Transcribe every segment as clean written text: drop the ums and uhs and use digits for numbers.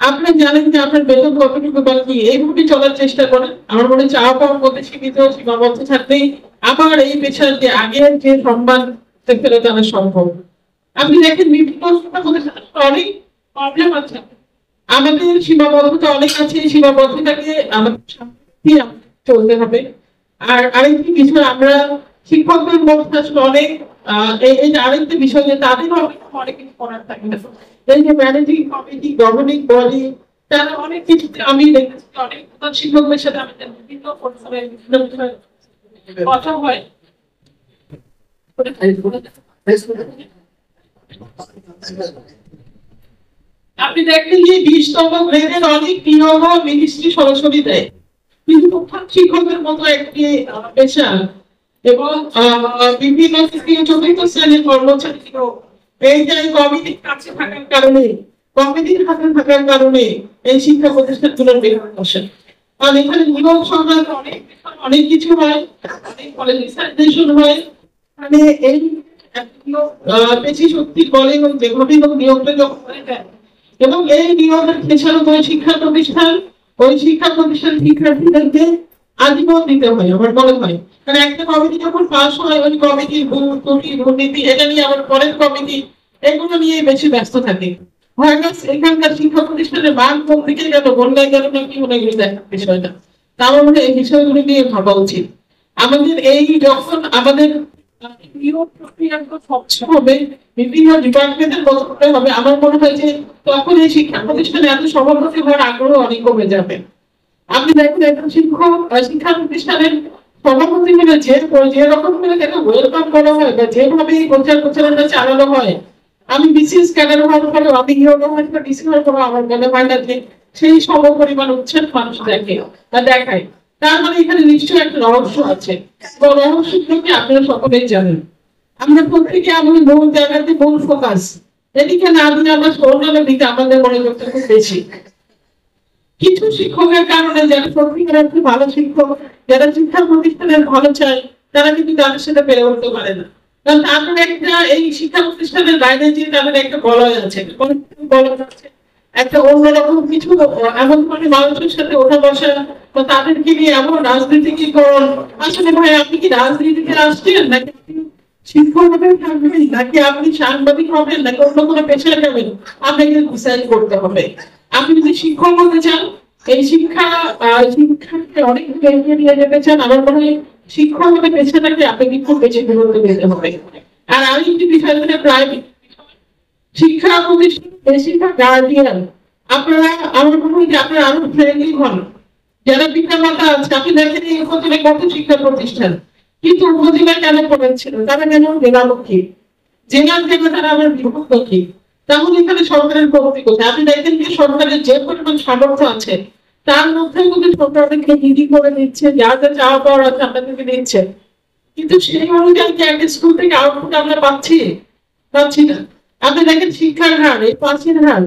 আপনি জানেন যে আপনার বেতন কতটুকু বাকি, এইভাবে চলার চেষ্টা করেন। আমার মনে হয় চাওয়া পাওয়ার মধ্যে সীমিত সীমাবদ্ধ থাকলেই আবার এই পেশার যে আগের যে সম্মান ফেরত আনা সম্ভব। আপনি দেখেন বিভিন্ন অনেক প্রবলেম আছে, আমাদের সীমাবদ্ধতা অনেক আছে, এই সীমাবদ্ধতাকে আমাদের সামনে দিয়ে আমাদের চলতে হবে। আর আরেকটি বিষয়, আমরা শিক্ষকদের মধ্যে আসলে অনেক এই যে আরেকটি বিষয় যে তাদেরও অনেক কিছু করার থাকে। এই যে ম্যানেজিং কমিটি, গভর্নিং বডি, তারা অনেক কিছুতে আমি দেখেছি অনেক শিক্ষকদের সাথে আমাদের বিভিন্ন ফোরামে বিভিন্ন বিষয়ে কথা হয়। আপনি দেখেন যে 20তম গ্রেডের অনেক নিয়োগ মিনিস্ট্রি সরাসরি দেয়, কিন্তু প্রধান শিক্ষকের মতো একটি পেশা এবং বিভিন্ন তৃতীয় চতুর্থ শ্রেণীর কর্মচারী এই যে কমিটির কাছে থাকার কারণে, কমিটির হাতে থাকার কারণে এই শিক্ষা প্রতিষ্ঠানগুলোর বেকার বসে। আর এখানে নিয়োগ সংক্রান্ত অনেক কিছু হয়, অনেক কলেজিসাইজেশন হয়। মানে এই পেশি শক্তির বলে এবং যেভাবে নিয়োগটা যখন হয়ে যায় এবং এই নিয়োগের পেছনে ওই শিক্ষা প্রতিষ্ঠান, ওই শিক্ষা প্রতিষ্ঠান শিক্ষার্থীদেরকে আজীবন দিতে হয় আমার মনে হয়। কারণ একটা কমিটি যখন পাস হয়, ওই কমিটির ভুল ত্রুটি দুর্নীতি এটা নিয়ে আবার পরের কমিটি এগুলো নিয়ে বেশি ব্যস্ত থাকে। এখানকার শিক্ষা প্রতিষ্ঠানের মান কোন দিকে গেল, বন্যায় গেল নাকি মনে গেলে দেখার বিষয়টা। তার মধ্যে এই বিষয়গুলি নিয়ে ভাবা উচিত আমাদের। এই যখন আমাদের নিয়োগ প্রক্রিয়া স্বচ্ছ হবে, বিভিন্ন ডিপার্টমেন্টের বদলে হবে, আমার মনে হয় যে তখন এই শিক্ষা প্রতিষ্ঠানে এত সভাপতি হওয়ার আগ্রহ অনেক কমে যাবে। আপনি দেখেন একজন শিক্ষক শিক্ষা প্রতিষ্ঠানের সভাপতি হলে যে রকম করে তাকে ওয়েলকাম করা হয় বা যেভাবে প্রচার প্রচারণা চালানো হয়, আমি বিসিএস ক্যাডার হওয়ার পরে আমি ডিসি হওয়ার পরে আমার মনে হয় না যে সেই সম পরিমাণ উচ্ছেদ মানুষ দেখে বা দেখায়। তার মানে এখানে নিশ্চয়ই একটা রহস্য আছে, এবং রহস্যগুলোকে আপনারা সকলেই জানেন। আমরা প্রত্যেকে আমাদের মূল জায়গাতে মূল ফোকাস এদিকে না দিয়ে আমরা অন্যান্য দিকে আমাদের মনোযোগটা খুব বেশি। কিছু শিক্ষকের কারণে যারা সত্যিকার একটি ভালো শিক্ষক, যারা শিক্ষা প্রতিষ্ঠানের ভালো চায়, তারা কিন্তু তাদের সাথে পেরে উঠতে পারে না। কারণ তাদের একটা এই শিক্ষা প্রতিষ্ঠানের বাইরে যে তাদের একটা বলয় আছে, একটা অন্যরকম কিছু এমন করে মানুষের সাথে ওঠা বসা বা তাদেরকে নিয়ে এমন রাজনীতিকরণ। আসলে ভাই আপনি কি রাজনীতিতে আসছেন নাকি শিক্ষক হতে থাকবেন নাকি আপনি সাংবাদিক হবেন নাকি অন্য কোনো পেশায় যাবেন, আপনাকে ডিসাইড করতে হবে। আপনি যদি শিক্ষক হতে চান, এই শিক্ষাকে অনেক এগিয়ে নিয়ে যেতে চান, আমার মনে হয় শিক্ষক হতে পেশাটাকে আপনাকে খুব বেশি গুরুত্ব দিতে হবে। আর আমি একটি বিষয় প্রাইভেট শিক্ষা প্রতিষ্ঠান, শিক্ষা গার্ডিয়ান, আপনারা আমার মনে হয় যে আপনারা আরো ফ্রেন্ডলি হন। যারা পিতামাতা আছে, আপনি দেখেন এই উপজেলায় কত শিক্ষা প্রতিষ্ঠান, কিন্তু উপজেলায় কেন পড়াচ্ছিল, তারা কেন জেলামুখী, জেলার থেকে তারা আবার বিভক্তমুখী। তাহলে এখানে সরকারের প্রগতি কোথায়? আপনি দেখেন যে সরকারের যে পরিমাণ সামর্থ্য আছে তার মধ্যে কিন্তু সরকার অনেককে নিধি করে দিচ্ছে, যা যা চাওয়া পাওয়ার আছে আপনাদেরকে দিচ্ছে, কিন্তু সেই অনুযায়ী কি একটা স্কুল থেকে আউটপুট আমরা পাচ্ছি না। আপনি দেখেন শিক্ষার হার, এই পাশের হার,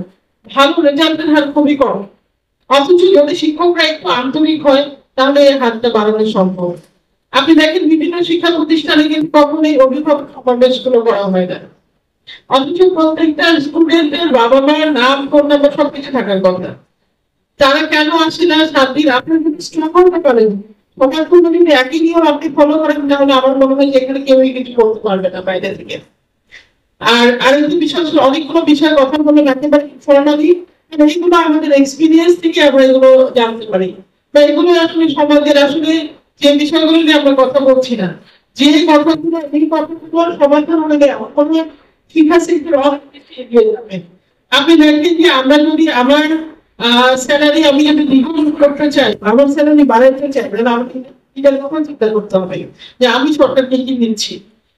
ভালো রেজাল্টের হার খুবই কম। অথচ যদি শিক্ষকরা একটু আন্তরিক হয় তাহলে এই হারটা বাড়ানো সম্ভব। আপনি দেখেন বিভিন্ন শিক্ষা প্রতিষ্ঠানে কিন্তু কখনোই অভিভাবক সমাবেশগুলো করা হয় না, অথচ প্রত্যেকটা স্টুডেন্টের বাবা মায়ের নাম, ফোন নাম্বার সবকিছু থাকার কথা। তারা কেন আসে না? 7 দিন আপনি যদি স্ট্রং করতে পারেন, সবার কোনো যদি একই নিয়ম আপনি ফলো করেন, তাহলে আমার মনে হয় যে এখানে কেউই কিছু করতে পারবে না বাইরে থেকে। আর আরেকটি বিষয়, অনেকগুলো বিষয় কথা বলে একেবারে ফর্মালি, এইগুলো আমাদের এক্সপিরিয়েন্স থেকে আমরা এগুলো জানতে পারি, বা এগুলো আসলে সমাজের আসলে যে বিষয়গুলো নিয়ে আমরা কথা বলছি না, যে কথাগুলো এই কথাগুলো সমাধান হলে কোনো শিক্ষা সেক্টর অনেক বেশি এগিয়ে যাবে। আপনি দেখেন যে আমরা যদি আমার স্যালারি আমি যদি দ্বিগুণ করতে চাই, আমার স্যালারি বাড়াতে চাই, তাহলে আমাকে এটার কথা চিন্তা করতে হবে যে আমি সরকারকে কি দিচ্ছি।